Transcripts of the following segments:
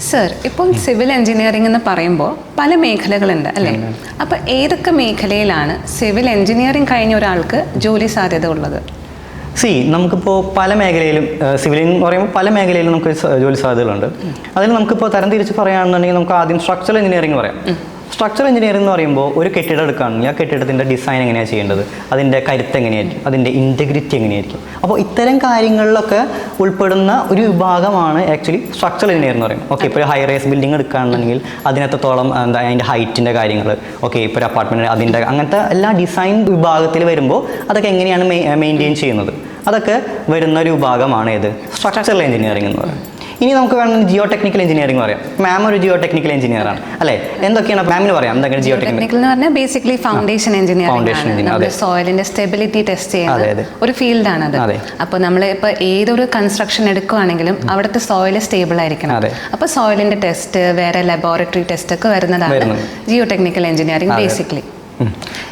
Sir, ഇപ്പം civil engineering എന്ന് പറയുമ്പോൾ പല മേഖലകളുണ്ട് അല്ലേ? അപ്പോൾ ഏതൊക്കെ മേഖലയിലാണ് സിവിൽ എഞ്ചിനീയറിംഗ് കഴിഞ്ഞ ഒരാൾക്ക് ജോലി സാധ്യത ഉള്ളത്? നമുക്കിപ്പോൾ പല മേഖലയിലും സിവിൽ എന്ന് പറയുമ്പോൾ പല മേഖലയിലും നമുക്ക് ജോലി സാധ്യതകളുണ്ട്. അതിൽ നമുക്കിപ്പോൾ തരം തിരിച്ച് പറയുകയാണെന്നുണ്ടെങ്കിൽ നമുക്ക് ആദ്യം സ്ട്രക്ചറൽ എഞ്ചിനീയറിംഗ് പറയാം. സ്ട്രക്ചറൽ എഞ്ചിനീയറിംഗ് എന്ന് പറയുമ്പോൾ ഒരു കെട്ടിടം എടുക്കുകയാണെങ്കിൽ ആ കെട്ടിടത്തിൻ്റെ ഡിസൈൻ എങ്ങനെയാണ് ചെയ്യേണ്ടത്, അതിൻ്റെ കരുത്ത് എങ്ങനെയായിരിക്കും, അതിൻ്റെ ഇൻറ്റഗ്രിറ്റി എങ്ങനെയായിരിക്കും. അപ്പോൾ ഇത്തരം കാര്യങ്ങളിലൊക്കെ ഉൾപ്പെടുന്ന ഒരു വിഭാഗമാണ് ആക്ച്വലി സ്ട്രക്ചറൽ എഞ്ചിനീയർ എന്ന് പറയുന്നത്. ഓക്കെ, ഇപ്പോൾ ഒരു ഹൈ റൈസ് ബിൽഡിംഗ് എടുക്കുകയാണെന്നുണ്ടെങ്കിൽ അതിനകത്തോളം അതിൻ്റെ ഹൈറ്റിൻ്റെ കാര്യങ്ങൾ, ഓക്കെ, ഇപ്പോൾ ഒരു അപ്പാർട്ട്മെൻറ്റ് അതിൻ്റെ അങ്ങനത്തെ എല്ലാ ഡിസൈൻ വിഭാഗത്തിൽ വരുമ്പോൾ അതൊക്കെ എങ്ങനെയാണ് മെയിൻറ്റെയിൻ ചെയ്യുന്നത്, അതൊക്കെ വരുന്ന ഒരു വിഭാഗമാണ് ഏത് സ്ട്രക്ചറൽ എഞ്ചിനീയറിംഗ് എന്ന് പറയുന്നത്. ഇനി നമുക്ക് വേണമെങ്കിൽ ജിയോ ടെക്നിക്കൽ എഞ്ചിനീയറിംഗ് പറയാം. മാം ഒരു ജിയോ ടെക്നിക്കൽ എഞ്ചിനീയർ ആണ് അല്ലേ? എന്തൊക്കെയാണ് മാമിന് പറയാം എന്തൊക്കെയാണ് ജിയോ ടെക്നിക്കൽ എന്ന് പറഞ്ഞാൽ? ബേസിക്കലി ഫൗണ്ടേഷൻ എഞ്ചിനീയറിംഗ്, സോയിലിന്റെ സ്റ്റെബിലിറ്റി ടെസ്റ്റ് ചെയ്യുന്ന ഒരു ഫീൽഡാണ് അത്. അപ്പോൾ നമ്മൾ ഇപ്പോൾ ഏതൊരു കൺസ്ട്രക്ഷൻ എടുക്കുകയാണെങ്കിലും അവിടുത്തെ സോയിൽ സ്റ്റേബിൾ ആയിരിക്കണം. അപ്പോൾ സോയിലിന്റെ ടെസ്റ്റ്, വേറെ ലബോറട്ടറി ടെസ്റ്റ് ഒക്കെ വരുന്നതാണ് ജിയോ ടെക്നിക്കൽ എഞ്ചിനീയറിംഗ് ബേസിക്കലി.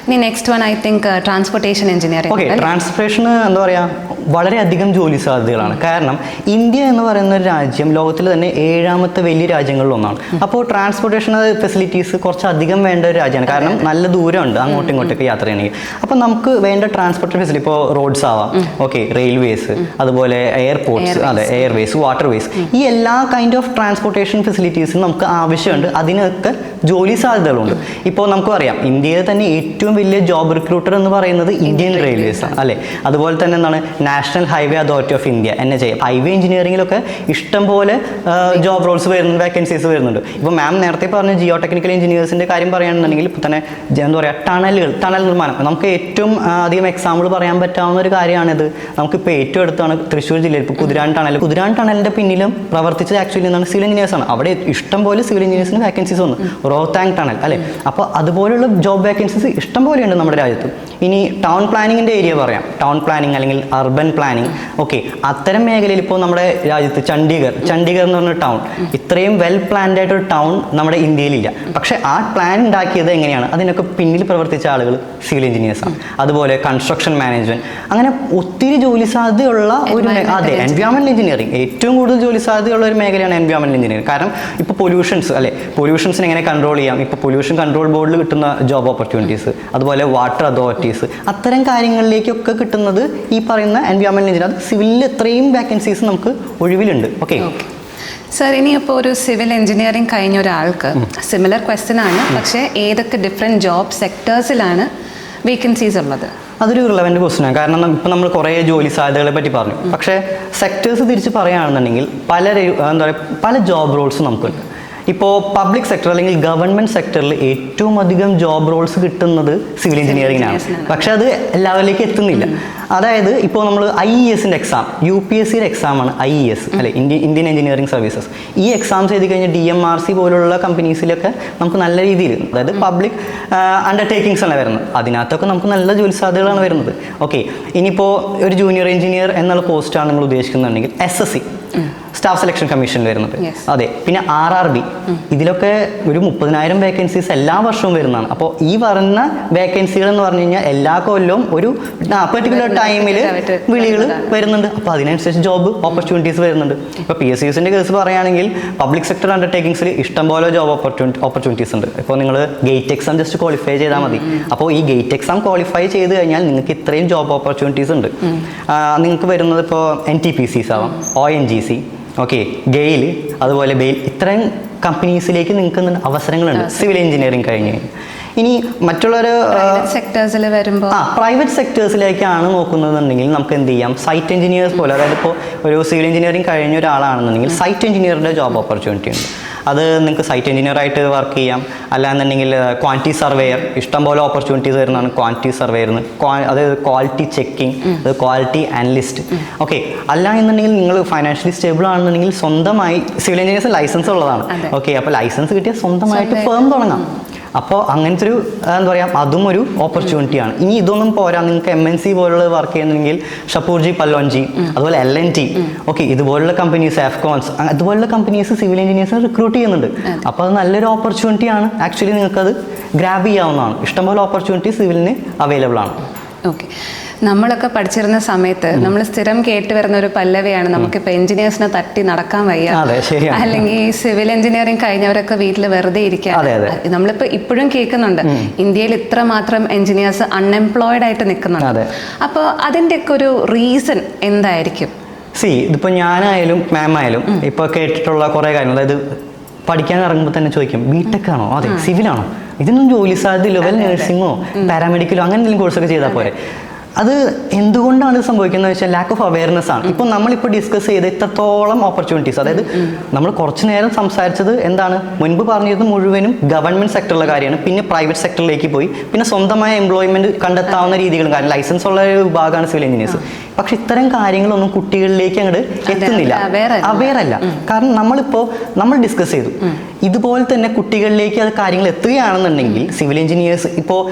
ഇനി next one I think transportation engineering. Okay, ട്രാൻസ്പോർട്ടേഷന് എന്താ പറയുക, വളരെയധികം ജോലി സാധ്യതകളാണ്. കാരണം ഇന്ത്യ എന്ന് പറയുന്ന ഒരു രാജ്യം ലോകത്തിൽ തന്നെ 7ാമത്തെ വലിയ രാജ്യങ്ങളിലൊന്നാണ്. അപ്പോൾ ട്രാൻസ്പോർട്ടേഷൻ ഫെസിലിറ്റീസ് കുറച്ചധികം വേണ്ട ഒരു രാജ്യമാണ്. കാരണം നല്ല ദൂരമുണ്ട് അങ്ങോട്ടും ഇങ്ങോട്ടൊക്കെ യാത്ര ചെയ്യണമെങ്കിൽ. അപ്പോൾ നമുക്ക് വേണ്ട ട്രാൻസ്പോർട്ടേഷൻ ഫെസിലിറ്റി ഇപ്പോൾ റോഡ്സ് ആവാം, ഓക്കെ, റെയിൽവേസ്, അതുപോലെ എയർപോർട്ട്സ്, അതെ, എയർവേസ്, വാട്ടർവേസ്, ഈ എല്ലാ കൈൻഡ് ഓഫ് ട്രാൻസ്പോർട്ടേഷൻ ഫെസിലിറ്റീസും നമുക്ക് ആവശ്യമുണ്ട്. അതിനൊക്കെ ജോലി സാധ്യതകളുണ്ട്. ഇപ്പോൾ നമുക്ക് അറിയാം ഇന്ത്യയിൽ തന്നെ ഏറ്റവും വലിയ ജോബ് റിക്രൂട്ടർ എന്ന് പറയുന്നത് ഇന്ത്യൻ റെയിൽവേസ് ആണ് അല്ലേ? അതുപോലെ തന്നെ എന്താണ് national highway authority of India, NHAI, highway എഞ്ചിനീയറിംഗിലൊക്കെ ഇഷ്ടംപോലെ ജോബ് റോൾസ് വരുന്നുണ്ട്, വേക്കൻസീസ് വരുന്നുണ്ട്. ഇപ്പോൾ മാം നേരത്തെ പറഞ്ഞ ജിയോ ടെക്നിക്കൽ എഞ്ചിനീയേഴ്സിൻ്റെ കാര്യം പറയുകയാണെന്നുണ്ടെങ്കിൽ ഇപ്പോൾ തന്നെ എന്താ പറയുക, ടണൽ നിർമ്മാണം. നമുക്ക് ഏറ്റവും അധികം എക്സാമ്പിൾ പറയാൻ പറ്റാവുന്ന ഒരു കാര്യമാണിത്. നമുക്കിപ്പോൾ ഏറ്റവും അടുത്താണ് തൃശ്ശൂർ ജില്ലയിൽ ഇപ്പോൾ കുതിരാൻ ടണലിൻ്റെ പിന്നിലും പ്രവർത്തിച്ചത് ആക്ച്വലി എന്താണ് സിവിൽ എഞ്ചിനീയേഴ്സാണ്. അവിടെ ഇഷ്ടംപോലെ സിവിൽ എഞ്ചിനീയേഴ്സിന് വേക്കൻസീസ് വന്നു. റോത്താങ് ടണൽ അല്ലേ? അപ്പോൾ അതുപോലുള്ള ജോബ് വേക്കൻസീസ് ഇഷ്ടംപോലെ ഉണ്ട് നമ്മുടെ രാജ്യത്ത്. ഇനി ടൗൺ പ്ലാനിങ്ങിൻ്റെ ഏരിയ പറയാം. ടൗൺ പ്ലാനിങ് അല്ലെങ്കിൽ അർബൻ പ്ലാനിങ്, ഓക്കെ, അത്തരം മേഖലയിൽ ഇപ്പോൾ നമ്മുടെ രാജ്യത്ത് ചണ്ഡീഗർ എന്ന് പറഞ്ഞ ടൗൺ, ഇത്രയും വെൽ പ്ലാൻഡ് ആയിട്ടൊരു ടൗൺ നമ്മുടെ ഇന്ത്യയിലില്ല. പക്ഷേ ആ പ്ലാൻ ഉണ്ടാക്കിയത് എങ്ങനെയാണ്, അതിനൊക്കെ പിന്നിൽ പ്രവർത്തിച്ച ആളുകൾ സിവിൽ എഞ്ചിനീയേഴ്സാണ്. അതുപോലെ കൺസ്ട്രക്ഷൻ മാനേജ്മെൻറ്റ്, അങ്ങനെ ഒത്തിരി ജോലി സാധ്യതയുള്ള ഒരു അതെ, എൻവയോൺമെൻറ്റൽ എഞ്ചിനീയറിംഗ് ഏറ്റവും കൂടുതൽ ജോലി സാധ്യതയുള്ള ഒരു മേഖലയാണ് എൻവയോൺമെൻറ്റൽ എഞ്ചിനീയറിംഗ്. കാരണം ഇപ്പോൾ പൊല്യൂഷൻസ് അല്ലേ, പൊല്യൂഷൻസിനെ എങ്ങനെ കൺട്രോൾ ചെയ്യാം, ഇപ്പോൾ പൊല്യൂഷൻ കൺട്രോൾ ബോർഡിൽ കിട്ടുന്ന ജോബ് ഓപ്പർച്യൂണിറ്റീസ്, അതുപോലെ വാട്ടർ അതോറിറ്റീസ്, അത്തരം കാര്യങ്ങളിലേക്കൊക്കെ കിട്ടുന്നത് ഈ പറയുന്ന എൻവയോൺമെൻറ്റൽ എഞ്ചിനീയർ. അത് സിവിലിൽ എത്രയും വേക്കൻസീസ് നമുക്ക് ഒഴിവിലുണ്ട്. ഓക്കെ സർ, ഇനിയിപ്പോൾ ഒരു സിവിൽ എഞ്ചിനീയറിംഗ് കഴിഞ്ഞ ഒരാൾക്ക് സിമിലർ ക്വസ്റ്റ്യൻ ആണ്, പക്ഷേ ഏതൊക്കെ ഡിഫറെൻറ്റ് ജോബ് സെക്ടേഴ്സിലാണ് വേക്കൻസീസ് ഉള്ളത്? അതൊരു റിലവൻറ്റ് ക്വസ്റ്റ്യനാണ്. കാരണം ഇപ്പോൾ നമ്മൾ കുറേ ജോലി സാധ്യതകളെ പറ്റി പറഞ്ഞു. പക്ഷേ സെക്ടേഴ്സ് തിരിച്ച് പറയുകയാണെന്നുണ്ടെങ്കിൽ എന്താ പറയുക, പല ജോബ് റോൾസും നമുക്കുണ്ട്. ഇപ്പോൾ പബ്ലിക് സെക്ടർ അല്ലെങ്കിൽ ഗവൺമെൻറ് സെക്ടറിൽ ഏറ്റവും അധികം ജോബ് റോൾസ് കിട്ടുന്നത് സിവിൽ എഞ്ചിനീയറിംഗിനാണ്. പക്ഷേ അത് എല്ലാവരിലേക്ക് എത്തുന്നില്ല. അതായത് ഇപ്പോൾ നമ്മൾ IESൻ്റെ എക്സാം, UPSCയുടെ എക്സാമാണ് IES അല്ലെ, ഇന്ത്യൻ എഞ്ചിനീയറിംഗ് സർവീസസ്. ഈ എക്സാംസ് എഴുതി കഴിഞ്ഞാൽ DMRC പോലുള്ള കമ്പനീസിലൊക്കെ നമുക്ക് നല്ല രീതിയിൽ, അതായത് പബ്ലിക് അണ്ടർടേക്കിങ്സ് ആണ് വരുന്നത്, അതിനകത്തൊക്കെ നമുക്ക് നല്ല ജോലി സാധ്യതകളാണ് വരുന്നത്. ഓക്കെ, ഇനിയിപ്പോൾ ഒരു ജൂനിയർ എഞ്ചിനീയർ എന്നുള്ള പോസ്റ്റാണ് നിങ്ങൾ ഉദ്ദേശിക്കുന്നുണ്ടെങ്കിൽ SSC, സ്റ്റാഫ് സെലക്ഷൻ കമ്മീഷനിൽ വരുന്നത്. അതെ, പിന്നെ RRB, ഇതിലൊക്കെ ഒരു 30,000 വേക്കൻസീസ് എല്ലാ വർഷവും വരുന്നതാണ്. അപ്പോൾ ഈ പറയുന്ന വേക്കൻസികൾ എന്ന് പറഞ്ഞു കഴിഞ്ഞാൽ എല്ലാ കൊല്ലവും ഒരു പെർട്ടിക്കുലർ ടൈമിൽ വിളികൾ വരുന്നുണ്ട്. അപ്പോൾ അതിനനുസരിച്ച് ജോബ് ഓപ്പർച്യൂണിറ്റീസ് വരുന്നുണ്ട്. ഇപ്പോൾ PSUസിൻ്റെ കേസ് പറയുകയാണെങ്കിൽ പബ്ലിക് സെക്ടർ അണ്ടർടേക്കിങ്സിൽ ഇഷ്ടംപോലെ ജോബ് ഓപ്പർച്യൂണിറ്റീസ് ഉണ്ട്. ഇപ്പോൾ നിങ്ങൾ ഗേറ്റ് എക്സാം ജസ്റ്റ് ക്വാളിഫൈ ചെയ്താൽ മതി. അപ്പോൾ ഈ ഗേറ്റ് എക്സാം ക്വാളിഫൈ ചെയ്ത് കഴിഞ്ഞാൽ നിങ്ങൾക്ക് ഇത്രയും ജോബ് ഓപ്പർച്യൂണിറ്റീസ് ഉണ്ട്. നിങ്ങൾക്ക് വരുന്നത് ഇപ്പോൾ NTPCs ആവാം, ONGC, ഓക്കെ, ഗെയിൽ, അതുപോലെ ബെയിൽ, ഇത്രയും കമ്പനീസിലേക്ക് നിങ്ങൾക്ക് അവസരങ്ങളുണ്ട് സിവിൽ എഞ്ചിനീയറിംഗ് കഴിഞ്ഞ്. ഇനി മറ്റുള്ളൊരു സെക്ടേഴ്സിൽ വരുമ്പോൾ പ്രൈവറ്റ് സെക്ടേഴ്സിലേക്കാണ് നോക്കുന്നതെന്നുണ്ടെങ്കിൽ നമുക്ക് എന്ത് ചെയ്യാം, സൈറ്റ് എഞ്ചിനീയേഴ്സ് പോലെ, അതായത് ഇപ്പോൾ ഒരു സിവിൽ എഞ്ചിനീയറിംഗ് കഴിഞ്ഞ ഒരാളാണെന്നുണ്ടെങ്കിൽ സൈറ്റ് എഞ്ചിനീയറിൻ്റെ ജോബ് ഓപ്പർച്യൂണിറ്റി ഉണ്ട്. അത് നിങ്ങൾക്ക് സൈറ്റ് എഞ്ചിനീയറായിട്ട് വർക്ക് ചെയ്യാം. അല്ലാന്നുണ്ടെങ്കിൽ ക്വാണ്ടിറ്റി സർവേയർ, ഇഷ്ടംപോലെ ഓപ്പർച്യൂണിറ്റീസ് വരുന്നതാണ് ക്വാണ്ടിറ്റി സർവേയറിന്. അതായത് ക്വാളിറ്റി ചെക്കിങ്, അത് ക്വാളിറ്റി അനലിസ്റ്റ്. ഓക്കെ, അല്ല എന്നുണ്ടെങ്കിൽ നിങ്ങൾ ഫൈനാൻഷ്യലി സ്റ്റേബിൾ ആണെന്നുണ്ടെങ്കിൽ സ്വന്തമായി സിവിൽ എഞ്ചിനീയേഴ്സ് ലൈസൻസ് ഉള്ളതാണ്. ഓക്കെ, അപ്പോൾ ലൈസൻസ് കിട്ടിയാൽ സ്വന്തമായിട്ട് ഫേം തുടങ്ങാം. അപ്പോൾ അങ്ങനത്തെ ഒരു എന്താ പറയുക, അതും ഒരു ഓപ്പർച്യൂണിറ്റിയാണ്. ഇനി ഇതൊന്നും പോരാ, നിങ്ങൾക്ക് MNC പോലുള്ള വർക്ക് ചെയ്യുന്നുണ്ടെങ്കിൽ ഷപ്പൂർജി പല്ലോൻജി, അതുപോലെ LNT, ഓക്കെ, ഇതുപോലുള്ള കമ്പനീസ്, എഫ്കോൺസ്, അതുപോലുള്ള കമ്പനീസ് സിവിൽ എഞ്ചിനീയേഴ്സിനെ റിക്രൂട്ട് ചെയ്യുന്നുണ്ട്. അപ്പോൾ അത് നല്ലൊരു ഓപ്പർച്യൂണിറ്റിയാണ്. ആക്ച്വലി നിങ്ങൾക്കത് ഗ്രാബ് ചെയ്യാവുന്നതാണ്. ഇഷ്ടംപോലെ ഓപ്പർച്യൂണിറ്റി സിവിലിന് അവൈലബിൾ ആണ്. ഓക്കെ നമ്മളൊക്കെ പഠിച്ചിരുന്ന സമയത്ത് നമ്മൾ സ്ഥിരം കേട്ട് വരുന്ന ഒരു പല്ലവിയാണ്, നമുക്കിപ്പോൾ എഞ്ചിനീയേഴ്സിനെ തട്ടി നടക്കാൻ വയ്യ, അല്ലെങ്കിൽ സിവിൽ എഞ്ചിനീയറിംഗ് കഴിഞ്ഞവരൊക്കെ വീട്ടിൽ വെറുതെ ഇരിക്കാൻ. നമ്മളിപ്പോൾ ഇപ്പോഴും കേൾക്കുന്നുണ്ട് ഇന്ത്യയിൽ ഇത്ര മാത്രം എഞ്ചിനീയേഴ്സ് അൺഎംപ്ലോയിഡ് ആയിട്ട് നിൽക്കുന്നുണ്ട്. അപ്പോൾ അതിൻ്റെയൊക്കെ ഒരു റീസൺ എന്തായിരിക്കും? ഇതിപ്പോൾ ഞാനായാലും മാം ആയാലും ഇപ്പോൾ കേട്ടിട്ടുള്ള കുറേ കാര്യങ്ങൾ, അതായത് പഠിക്കാൻ ഇറങ്ങുമ്പോൾ തന്നെ ചോദിക്കും ബിടെക് ആണോ, അതെ സിവിലാണോ, ഇതിനൊന്നും ജോലി സാധ്യതയില്ലോ, വല്ല നഴ്സിങ്ങോ പാരാമെഡിക്കലോ അങ്ങനെ എന്തെങ്കിലും കോഴ്സൊക്കെ ചെയ്താൽ പോരെ. അത് എന്തുകൊണ്ടാണ് ഇത് സംഭവിക്കുന്നത് വെച്ചാൽ ലാക്ക് ഓഫ് അവയർനെസ് ആണ്. ഇപ്പോൾ നമ്മളിപ്പോൾ ഡിസ്കസ് ചെയ്ത ഇത്രത്തോളം ഓപ്പർച്യൂണിറ്റീസ്, അതായത് നമ്മൾ കുറച്ച് നേരം സംസാരിച്ചത് എന്താണ്, മുൻപ് പറഞ്ഞത് മുഴുവനും ഗവൺമെന്റ് സെക്ടറിലെ കാര്യമാണ്, പിന്നെ പ്രൈവറ്റ് സെക്ടറിലേക്ക് പോയി, പിന്നെ സ്വന്തമായ എംപ്ലോയ്മെന്റ് കണ്ടെത്താവുന്ന രീതികളും കാര്യം ലൈസൻസ് ഉള്ള ഒരു വിഭാഗമാണ് സിവിൽ എഞ്ചിനീയേഴ്സ്. പക്ഷെ ഇത്തരം കാര്യങ്ങളൊന്നും കുട്ടികളിലേക്ക് അങ്ങോട്ട് എത്തുന്നില്ല, അവെയർ അല്ല. കാരണം നമ്മൾ ഡിസ്കസ് ചെയ്തു, ഇതുപോലെ തന്നെ കുട്ടികളിലേക്ക് അത് കാര്യങ്ങൾ എത്തുകയാണെന്നുണ്ടെങ്കിൽ സിവിൽ എഞ്ചിനീയേഴ്സ് ഇപ്പോൾ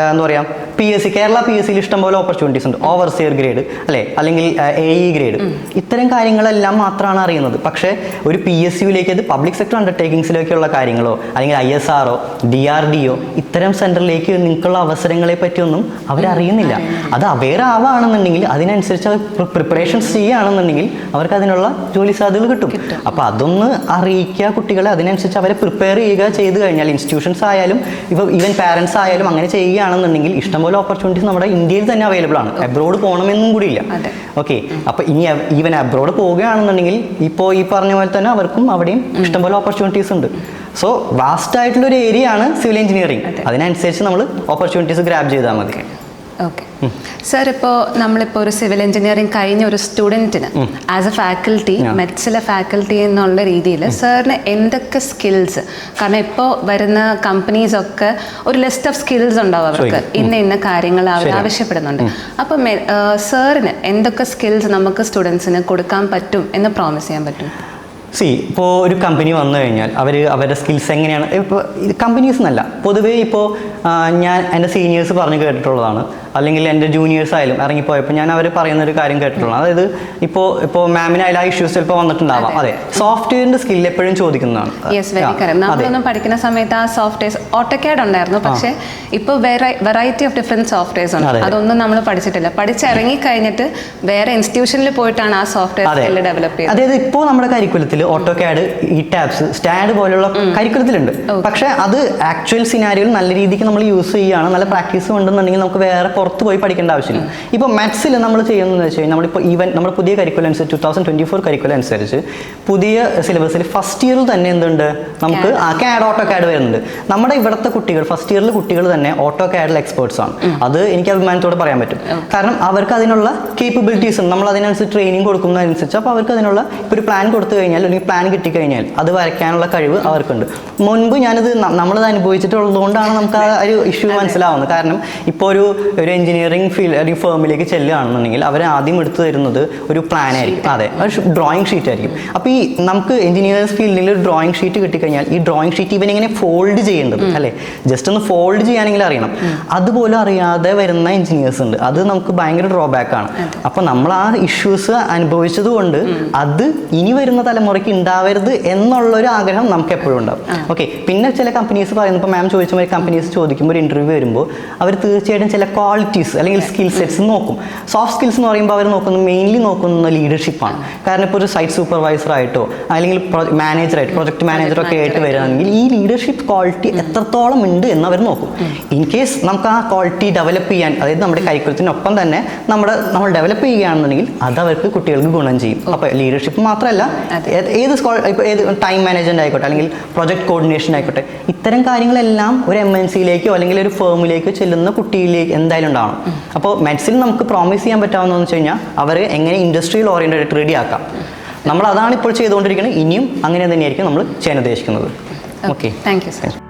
എന്താ പറയുക, PSC കേരള PSCയിൽ ഇഷ്ടംപോലെ ഓപ്പർച്യൂണിറ്റീസ് ഉണ്ട്, ഓവർസിയർ ഗ്രേഡ് അല്ലേ, അല്ലെങ്കിൽ AE ഗ്രേഡ്, ഇത്തരം കാര്യങ്ങളെല്ലാം മാത്രമാണ് അറിയുന്നത്. പക്ഷേ ഒരു PSUവിലേക്ക് അത് പബ്ലിക് സെക്ടർ അണ്ടർടേക്കിങ്സിലേക്കുള്ള കാര്യങ്ങളോ അല്ലെങ്കിൽ ISRO DRDO ഇത്തരം സെന്ററിലേക്ക് നിങ്ങൾക്കുള്ള അവസരങ്ങളെ പറ്റിയൊന്നും അവരറിയുന്നില്ല. അത് അവെയർ ആവുകയാണെന്നുണ്ടെങ്കിൽ അതിനനുസരിച്ച് പ്രിപ്പറേഷൻസ് ചെയ്യുകയാണെന്നുണ്ടെങ്കിൽ അവർക്ക് അതിനുള്ള ജോലി സാധ്യതകൾ കിട്ടും. അപ്പോൾ അതൊന്ന് അറിയിക്കുക കുട്ടികളെ, അതിനനുസരിച്ച് അവരെ പ്രിപ്പയർ ചെയ്ത് കഴിഞ്ഞാൽ ഇൻസ്റ്റിറ്റ്യൂഷൻസ് ആയാലും ഇപ്പോൾ ഈവൻ പാരൻസ് ആയാലും അങ്ങനെ ചെയ്യുകയാണെന്നുണ്ടെങ്കിൽ ഇഷ്ടംപോലെ ഓപ്പർച്യൂണിറ്റീസ് നമ്മുടെ ഇന്ത്യയിൽ തന്നെ അവൈലബിൾ ആണ്. അബ്രോഡ് പോകണമെന്നും കൂടി ഇല്ല. ഓക്കെ, അപ്പോൾ ഇനി ഈവൻ അബ്രോഡ് പോവുകയാണെന്നുണ്ടെങ്കിൽ ഇപ്പോൾ ഈ പറഞ്ഞ പോലെ തന്നെ അവർക്കും അവിടെയും ഇഷ്ടംപോലെ ഓപ്പർച്യൂണിറ്റീസ് ഉണ്ട്. സോ വാസ്റ്റ് ആയിട്ടുള്ള ഒരു ഏരിയ ആണ് സിവിൽ എഞ്ചിനീയറിംഗ്. അതിനനുസരിച്ച് നമ്മൾ ഓപ്പർച്യൂണിറ്റീസ് ഗ്രാബ് ചെയ്താൽ മതി. ഓക്കെ സർ, ഇപ്പോൾ നമ്മളിപ്പോൾ ഒരു സിവിൽ എഞ്ചിനീയറിംഗ് കഴിഞ്ഞ ഒരു സ്റ്റുഡൻറ്റിന് ആസ് എ ഫാക്കൽറ്റി, മെറ്റ്സിലെ ഫാക്കൽറ്റി എന്നുള്ള രീതിയിൽ സാറിന് എന്തൊക്കെ സ്കിൽസ്, കാരണം ഇപ്പോൾ വരുന്ന കമ്പനീസ് ഒക്കെ ഒരു ലിസ്റ്റ് ഓഫ് സ്കിൽസ് ഉണ്ടാവും, അവർക്ക് ഇന്ന കാര്യങ്ങൾ അവർ ആവശ്യപ്പെടുന്നുണ്ട്. അപ്പം സാറിന് എന്തൊക്കെ സ്കിൽസ് നമുക്ക് സ്റ്റുഡൻസിന് കൊടുക്കാൻ പറ്റും എന്ന് പ്രോമിസ് ചെയ്യാൻ പറ്റും? ഇപ്പോൾ ഒരു കമ്പനി വന്നു കഴിഞ്ഞാൽ അവരുടെ സ്കിൽസ് എങ്ങനെയാണ്, ഇപ്പോൾ കമ്പനീസ് എന്നല്ല, പൊതുവേ ഇപ്പോൾ ഞാൻ എൻ്റെ സീനിയേഴ്സ് പറഞ്ഞ് കേട്ടിട്ടുള്ളതാണ്, അല്ലെങ്കിൽ എൻ്റെ ജൂനിയേഴ്സ് ആയാലും ഇറങ്ങിപ്പോയപ്പോൾ ഞാൻ അവർ പറയുന്നൊരു കാര്യം കേട്ടിട്ടുള്ളതാണ്. അതായത് ഇപ്പോൾ മാമിനായാലും ആ ഇഷ്യൂസ് ചിലപ്പോൾ വന്നിട്ടുണ്ടാവാം. അതെ, സോഫ്റ്റ്വെയറിൻ്റെ സ്കിൽ എപ്പോഴും ചോദിക്കുന്നതാണ്. നമ്മളൊന്നും പഠിക്കുന്ന സമയത്ത് ആ സോഫ്റ്റ്വെയർസ് ഓട്ടോകാഡ് ഉണ്ടായിരുന്നു, പക്ഷേ ഇപ്പോൾ വെറൈറ്റി ഓഫ് ഡിഫറെൻറ്റ് സോഫ്റ്റ്വെയർസ് ഉണ്ട്. അതൊന്നും നമ്മൾ പഠിച്ചിട്ടില്ല. പഠിച്ചിറങ്ങി കഴിഞ്ഞിട്ട് വേറെ ഇൻസ്റ്റിറ്റ്യൂഷനിൽ പോയിട്ടാണ് ആ സോഫ്റ്റ്വെയർ സ്കിൽ ഡെവലപ്പ് ചെയ്യുന്നത്. അതായത് ഇപ്പോൾ നമ്മുടെ കരിക്കുലത്തിൽ ഓട്ടോകാഡ്, ഇടാപ്സ്, സ്റ്റാഡ് പോലുള്ള കരിക്കുലത്തിലുണ്ട്. പക്ഷേ അത് ആക്ച്വൽ സിനാരിയോയിൽ നല്ല രീതിക്ക് നമ്മൾ യൂസ് ചെയ്യുകയാണ്, നല്ല പ്രാക്ടീസ് ഉണ്ടെന്നുണ്ടെങ്കിൽ നമുക്ക് വേറെ പുറത്ത് പോയി പഠിക്കേണ്ട ആവശ്യമില്ല. ഇപ്പോൾ മാത്സിൽ നമ്മൾ ചെയ്യുന്നതെന്ന് വെച്ച് കഴിഞ്ഞാൽ നമ്മളിപ്പോൾ ഈവൻ നമ്മുടെ പുതിയ കരിക്കുലം അനുസരിച്ച് 2024 കരിക്കുലം അനുസരിച്ച് പുതിയ സിലബസിൽ ഫസ്റ്റ് ഇയറിൽ തന്നെ എന്തുണ്ട്, നമുക്ക് CAD ഓട്ടോകാഡ് വരുന്നുണ്ട്. നമ്മുടെ ഇവിടുത്തെ കുട്ടികൾ ഫസ്റ്റ് ഇയറിൽ കുട്ടികൾ തന്നെ ഓട്ടോകാഡിൽ എക്സ്പേർട്സ് ആണ്. അത് എനിക്ക് അഭിമാനത്തോടെ പറയാൻ പറ്റും. കാരണം അവർക്ക് അതിനുള്ള കേപ്പബിലിറ്റീസ് ഉണ്ട്. നമ്മൾ അതിനനുസരിച്ച് ട്രെയിനിങ് കൊടുക്കുന്നതനുസരിച്ച് അപ്പോൾ അവർക്ക് അതിനുള്ള ഇപ്പോൾ ഒരു പ്ലാൻ കൊടുത്തു കഴിഞ്ഞാൽ അല്ലെങ്കിൽ പ്ലാൻ കിട്ടിക്കഴിഞ്ഞാൽ അത് വരയ്ക്കാനുള്ള കഴിവ് അവർക്കുണ്ട്. മുൻപ് ഞാനിത് നമ്മളത് അനുഭവിച്ചിട്ടുള്ളതുകൊണ്ടാണ് നമുക്ക് ആ ഒരു ഇഷ്യൂ മനസ്സിലാവുന്നത്. കാരണം ഇപ്പോൾ ഒരു എഞ്ചിനീയറിംഗ് ഫീൽഡ് അല്ലെങ്കിൽ ഫേമിലേക്ക് ചെല്ലുകയാണെന്നുണ്ടെങ്കിൽ അവർ ആദ്യം എടുത്തു തരുന്നത് ഒരു പ്ലാൻ ആയിരിക്കും. അതെ, ഒരു ഡ്രോയിങ് ഷീറ്റ് ആയിരിക്കും. അപ്പോൾ ഈ നമുക്ക് എഞ്ചിനീയറിംഗ് ഫീൽഡിൽ ഒരു ഡ്രോയിങ് ഷീറ്റ് കിട്ടിക്കഴിഞ്ഞാൽ ഈ ഡ്രോയിങ് ഷീറ്റ് ഇവനെങ്ങനെ ഫോൾഡ് ചെയ്യേണ്ടത് അല്ലേ, ജസ്റ്റ് ഒന്ന് ഫോൾഡ് ചെയ്യാനെങ്കിലും അറിയണം. അതുപോലും അറിയാതെ വരുന്ന എഞ്ചിനീയേഴ്സ് ഉണ്ട്. അത് നമുക്ക് ഭയങ്കര ഡ്രോബാക്ക് ആണ്. അപ്പോൾ നമ്മൾ ആ ഇഷ്യൂസ് അനുഭവിച്ചത് കൊണ്ട് അത് ഇനി വരുന്ന തലമുറയ്ക്ക് ഉണ്ടാവരുത് എന്നുള്ളൊരു ആഗ്രഹം നമുക്ക് എപ്പോഴും ഉണ്ടാവും. ഓക്കെ, പിന്നെ ചില കമ്പനീസ് പറയുന്നത്, ഇപ്പോൾ മാം ചോദിച്ച മാതിരി കമ്പനീസ് ചോദിക്കുമ്പോൾ ഒരു ഇൻ്റർവ്യൂ വരുമ്പോൾ അവർ തീർച്ചയായിട്ടും ചില ക്വാളിറ്റീസ് അല്ലെങ്കിൽ സ്കിൽ സെറ്റ്സ് നോക്കും. സോഫ്റ്റ് സ്കിൽസ് എന്ന് പറയുമ്പോൾ അവർ മെയിൻലി നോക്കുന്ന ലീഡർഷിപ്പാണ്. കാരണം ഇപ്പോൾ ഒരു സൈറ്റ് സൂപ്പർവൈസർ ആയിട്ടോ അല്ലെങ്കിൽ മാനേജറായിട്ട് പ്രൊജക്ട് മാനേജറൊക്കെ ആയിട്ട് വരികയാണെങ്കിൽ ഈ ലീഡർഷിപ്പ് ക്വാളിറ്റി എത്രത്തോളം ഉണ്ട് എന്ന് അവർ നോക്കും. ഇൻ കേസ് നമുക്ക് ആ ക്വാളിറ്റി ഡെവലപ്പ് ചെയ്യാൻ, അതായത് നമ്മുടെ കരിക്കുലത്തിനൊപ്പം തന്നെ നമ്മൾ ഡെവലപ്പ് ചെയ്യുകയാണെന്നുണ്ടെങ്കിൽ അത് അവർക്ക് കുട്ടികൾക്ക് ഗുണം ചെയ്യും. അപ്പോൾ ലീഡർഷിപ്പ് മാത്രമല്ല, ഇപ്പോൾ ഏത് ടൈം മാനേജ്മെൻറ്റ് ആയിക്കോട്ടെ അല്ലെങ്കിൽ പ്രൊജക്ട് കോർഡിനേഷൻ ആയിക്കോട്ടെ, ഇത്തരം കാര്യങ്ങളെല്ലാം ഒരു MNCയിലേക്കോ അല്ലെങ്കിൽ ഒരു ഫേമിലേക്കോ ചെല്ലുന്ന കുട്ടിയിലേക്ക് എന്തായാലും ഉണ്ടാവണം. അപ്പോൾ മെറ്റ്സിൽ നമുക്ക് പ്രോമിസ് ചെയ്യാൻ പറ്റാവുന്നതെന്ന് വെച്ച് കഴിഞ്ഞാൽ അവരെ എങ്ങനെ ഇൻഡസ്ട്രിയൽ ഓറിയൻറ്റഡ് റെഡി ആക്കാം. നമ്മൾ അതാണ് ഇപ്പോൾ ചെയ്തുകൊണ്ടിരിക്കുന്നത്. ഇനിയും അങ്ങനെ തന്നെയായിരിക്കും നമ്മൾ ചെയ്യാൻ ഉദ്ദേശിക്കുന്നത്. Okay, thank you sir.